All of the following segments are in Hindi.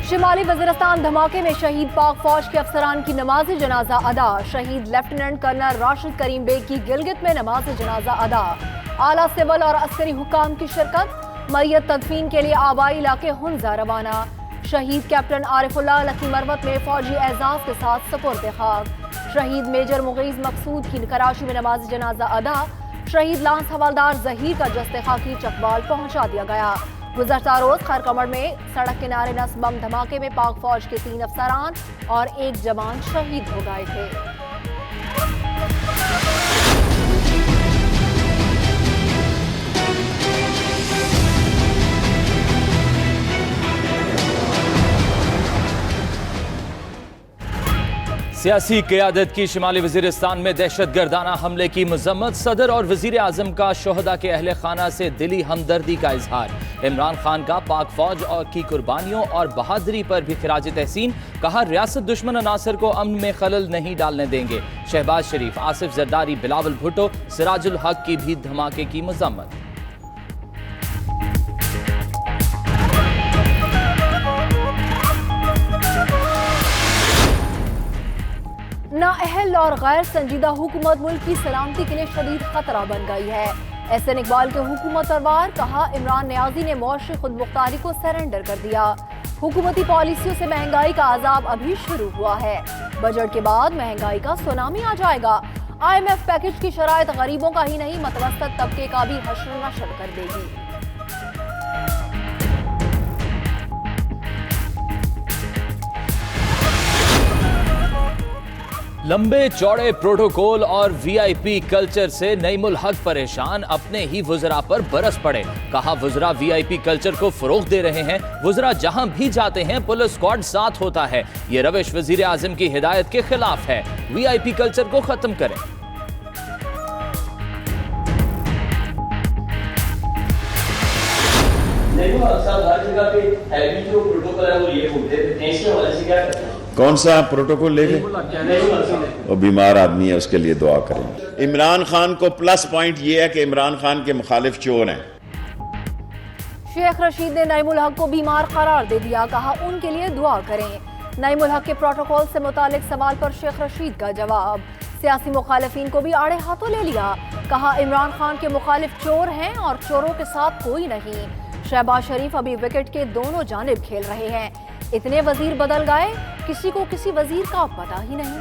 शिमाली वजीरिस्तान धमाके में शहीद पाक फौज के अफसरान की नमाज जनाजा अदा। शहीद लेफ्टिनेंट कर्नल राशिद करीम बेग की गिलगित में नमाज जनाजा अदा। आला सिविल और अस्करी हुकाम की शिरकत। मय्यत तदफीन के लिए आबाई इलाके हुंजा रवाना। शहीद कैप्टन आरिफुल्लाह लकी मरवत में फौजी एजाज के साथ सपुर्द खाक। शहीद मेजर मुगीज मकसूद की कराची में नमाज जनाजा अदा। शहीद लांस हवालदार जहीर का जस्ते खाकी चकवाल पहुंचा दिया गया। गुज़श्ता रोज खैरकमर में सड़क किनारे नस्ब बम धमाके में पाक फौज के 3 अफसरान और 1 जवान शहीद हो गए थे। सियासी क़यादत की शिमाली वज़ीरिस्तान में दहशतगर्दाना हमले की मज़म्मत। सदर और वज़ीर आज़म का शोहदा के अहले खाना से दिली हमदर्दी का इजहार। इमरान खान का पाक फौज और की कुर्बानियों और बहादुरी पर भी खिराज तहसीन। कहा, रियासत दुश्मन अनासर को अमन में खलल नहीं डालने देंगे। शहबाज शरीफ, आसिफ जरदारी, बिलावल भुट्टो, सिराजुल हक की भी धमाके की मज़म्मत। नाअहल और गैर संजीदा हुकूमत मुल्क की सलामती के लिए शदीद खतरा बन गई है। एहसन इकबाल के हुकूमत परवार। कहा, इमरान नियाजी ने मुआशी खुदमुख्तारी को सरेंडर कर दिया। हुकूमती पॉलिसियों से महंगाई का अजाब अभी शुरू हुआ है। बजट के बाद महंगाई का सुनामी आ जाएगा। IMF पैकेज की शराइत गरीबों का ही नहीं मतवसत तबके का भी हश्र नशर कर देगी। लंबे चौड़े प्रोटोकॉल और VIP कल्चर से नईमुल हक परेशान। अपने ही वुज़रा पर बरस पड़े। कहा, वुज़रा VIP कल्चर को फरोग दे रहे हैं। वुज़रा जहां भी जाते हैं पुलिस स्क्वाड साथ होता है। ये रविश वज़ीर आज़म की हिदायत के खिलाफ है। VIP कल्चर को खत्म करें। देखो साहब, हर जगह पे हैवी जो प्रोटोकॉल है वो ये बोलते हैं, इसके हवाले से क्या करते हैं? कौन सा प्रोटोकॉल लेके? वो बीमार आदमी है, उसके लिए दुआ करें। इमरान खान को प्लस पॉइंट ये है कि इमरान खान के मुखालिफ चोर हैं। शेख रशीद ने नईमुल हक को बीमार करार दे दिया। कहा, उनके लिए दुआ करें। नईमुल हक के प्रोटोकॉल से मुतालिक सवाल पर शेख रशीद का जवाब। सियासी मुखालिफिन को भी आड़े हाथों ले लिया। कहा, इमरान खान के मुखालिफ चोर हैं और चोरों के साथ कोई नहीं। शहबाज शरीफ अभी विकेट के दोनों जानिब खेल रहे हैं। इतने वजीर बदल गए, किसी को किसी वजीर का पता ही नहीं।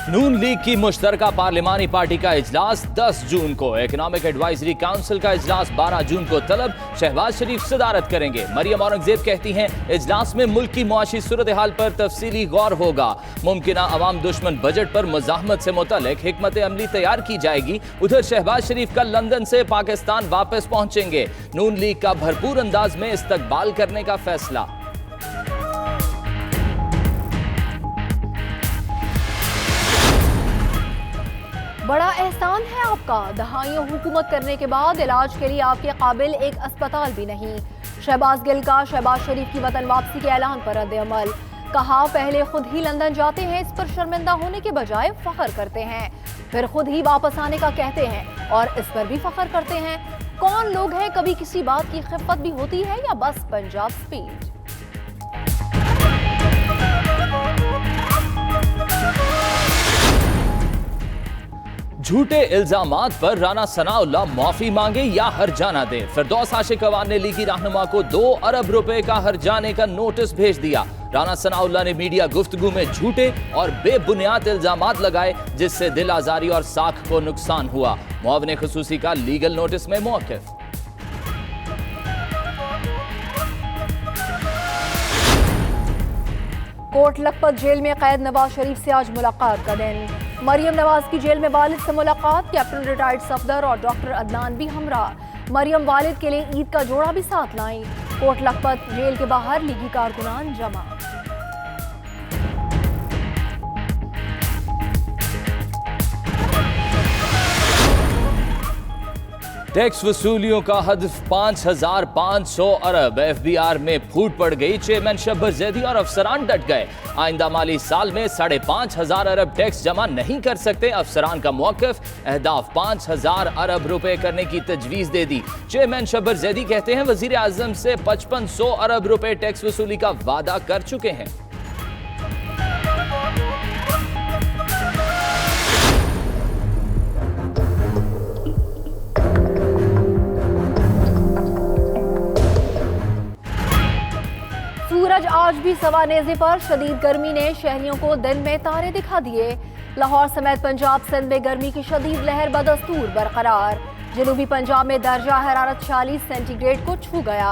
नून लीग की मुश्तरका पार्लिमानी पार्टी का इजलास 10 जून को। इकोनॉमिक एडवाइजरी काउंसिल का इजलास 12 जून को तलब। शहबाज शरीफ सदारत करेंगे। मरियम औरंगजेब कहती हैं, इजलास में मुल्क की मुआशी सूरत हाल पर तफसीली गौर होगा। मुमकिना अवाम दुश्मन बजट पर मुजाहमत से मुतल्लिक हिकमत अमली तैयार की जाएगी। उधर शहबाज शरीफ कल लंदन से पाकिस्तान वापस पहुंचेंगे। नून लीग का भरपूर अंदाज में इस्तकबाल करने का फैसला। बड़ा एहसान है आपका। दहाइयों हुकूमत करने के बाद इलाज के लिए आपके काबिल एक अस्पताल भी नहीं। शहबाज गिल का शहबाज शरीफ की वतन वापसी के ऐलान पर रद्द-ए-अमल। कहा, पहले खुद ही लंदन जाते हैं, इस पर शर्मिंदा होने के बजाय फख्र करते हैं। फिर खुद ही वापस आने का कहते हैं और इस पर भी फख्र करते हैं। कौन लोग हैं? कभी किसी बात की खिफ़त भी होती है या बस पंजाब स्पीड? झूठे इल्जामात पर राना सनाउल्लाह माफी मांगे या हरजाना दे। फिरदौस आशिक अवान ने लीगी रहनुमा को 2 अरब रुपए का हरजाने का नोटिस भेज दिया। राना सनाउल्लाह ने मीडिया गुफ्तगू में झूठे और बेबुनियाद इल्जामात लगाए, जिससे दिल आजारी और साख को नुकसान हुआ। मुआविन खुसूसी का लीगल नोटिस में मौक़िफ़। कोट लखपत जेल में कैद नवाज शरीफ से आज मुलाकात का दिन। मरियम नवाज की जेल में वालिद से मुलाकात। कैप्टन रिटायर्ड सफदर और डॉक्टर अदनान भी हमरा। मरियम वालिद के लिए ईद का जोड़ा भी साथ लाई। कोट लखपत जेल के बाहर लीगी कारकुनान जमा। टैक्स वसूलियों का हदफ 5,500 अरब। FBR में फूट पड़ गई। चेयरमैन शब्बर जैदी और अफसरान डट गए। आइंदा माली साल में 5,500 अरब टैक्स जमा नहीं कर सकते। अफसरान का मौक़िफ़, अहदाफ 5,000 अरब रुपए करने की तजवीज़ दे दी। चेयरमैन शब्बर जैदी कहते हैं वज़ीर आज़म से 5,500 अरब रुपए टैक्स वसूली का वादा कर चुके हैं। सूरज आज भी सवानेज़े पर। शदीद गर्मी ने शहरियों को दिन में तारे दिखा दिए। लाहौर समेत पंजाब सिंध में गर्मी की शदीद लहर बदस्तूर बरकरार। जनूबी पंजाब में दर्जा हरारत 46 सेंटीग्रेड को छू गया।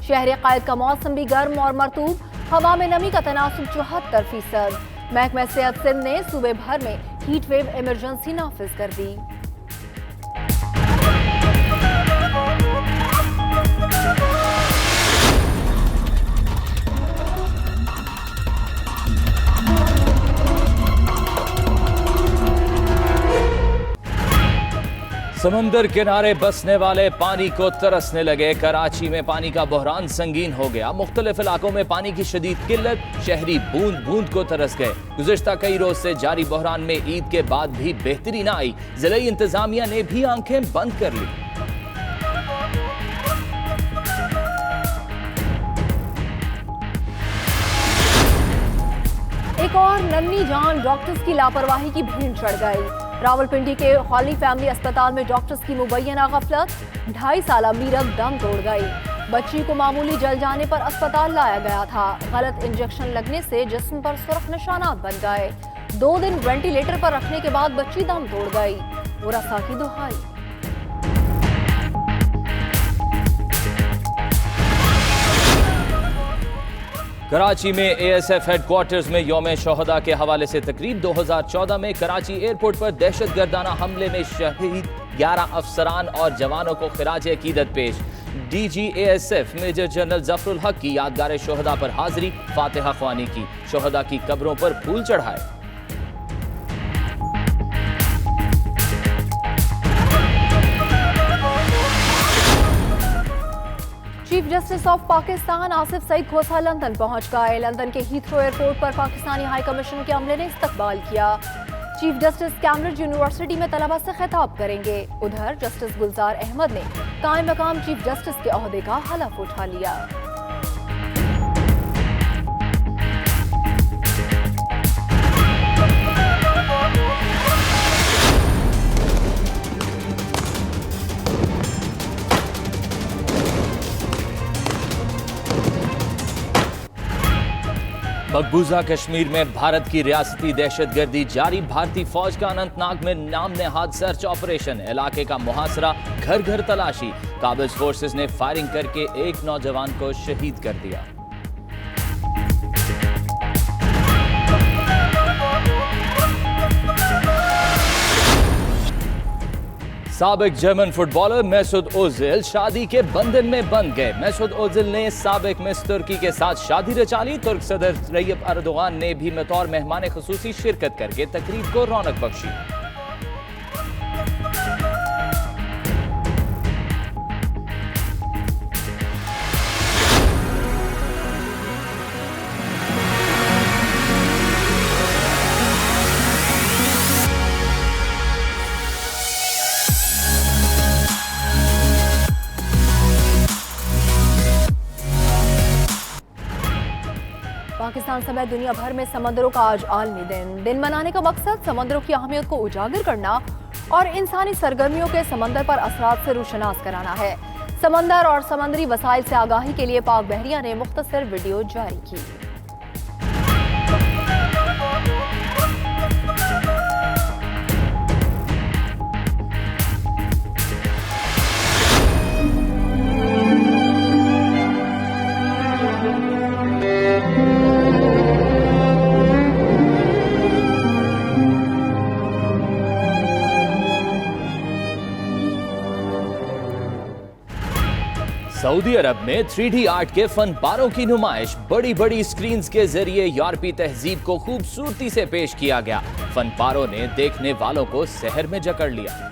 शहर क़ायद का मौसम भी गर्म और मरतूब। हवा में नमी का तनासुब 74%। महकमा सेहत सिंध ने सूबे भर में हीट वेव इमरजेंसी नाफिज कर दी। समंदर किनारे बसने वाले पानी को तरसने लगे। कराची में पानी का बहरान संगीन हो गया। मुख्तलिफ इलाकों में पानी की शदीद किल्लत। शहरी बूंद बूंद को तरस गए। गुज़िश्ता कई रोज से जारी बहरान में ईद के बाद भी बेहतरी ना आई। ज़िलाई इंतजामिया ने भी आंखें बंद कर ली। एक और नन्ही जान डॉक्टर्स की लापरवाही की भीड़ चढ़ गई। रावलपिंडी के हॉली फैमिली अस्पताल में डॉक्टर्स की मुबैना गफलत। 2.5 साला मीरब दम तोड़ गई। बच्ची को मामूली जल जाने पर अस्पताल लाया गया था। गलत इंजेक्शन लगने से जिस्म पर सुर्ख निशानात बन गए। 2 दिन वेंटिलेटर पर रखने के बाद बच्ची दम तोड़ गई। मुरस्सा की दुहाई। कराची में ASF हेडक्वार्टर्स में यौम शोहदा के हवाले से तकरीब। 2014 में कराची एयरपोर्ट पर दहशतगर्दाना हमले में शहीद 11 अफसरान और जवानों को खिराज अकीदत पेश। DG ASF major general Zafarul Haq की यादगार शोहदा पर हाजिरी। फातिहा ख्वानी की। शोहदा की कब्रों पर फूल चढ़ाए। Chief justice of Pakistan Asif Saeed Khosa London पहुंच गए। लंदन के हीथ्रो एयरपोर्ट पर पाकिस्तानी हाई कमीशन के अमले ने इस्तकबाल किया। चीफ जस्टिस कैम्ब्रिज यूनिवर्सिटी में तलबा से खिताब करेंगे। उधर जस्टिस गुलजार अहमद ने कायम मकाम चीफ जस्टिस के ओहदे का हलफ उठा लिया। मकबूजा कश्मीर में भारत की रियासती दहशतगर्दी जारी। भारतीय फौज का अनंतनाग में नाम नेहाद सर्च ऑपरेशन। इलाके का मुहासरा, घर घर तलाशी। काबिज फोर्सेस ने फायरिंग करके एक नौजवान को शहीद कर दिया। साबिक जर्मन फुटबॉलर मेसूद ओजिल शादी के बंधन में बंध गए। मेसूद ओजिल ने साबिक मिस तुर्की के साथ शादी रचा ली। तुर्क सदर रय्यप अर्दोगान ने भी बतौर मेहमान खुसूसी शिरकत करके तकरीब को रौनक बख्शी। पाकिस्तान समेत दुनिया भर में समंदरों का आज आलमी दिन मनाने का मकसद समंदरों की अहमियत को उजागर करना और इंसानी सरगर्मियों के समंदर पर असरात से रोशनास कराना है। समंदर और समंदरी वसाइल से आगाही के लिए पाक बहरिया ने मुख्तसर वीडियो जारी की। सऊदी अरब में 3D आर्ट के फनपारों की नुमाइश। बड़ी बड़ी स्क्रीन्स के जरिए यूरोपीय तहजीब को खूबसूरती से पेश किया गया। फनपारों ने देखने वालों को सहर में जकड़ लिया।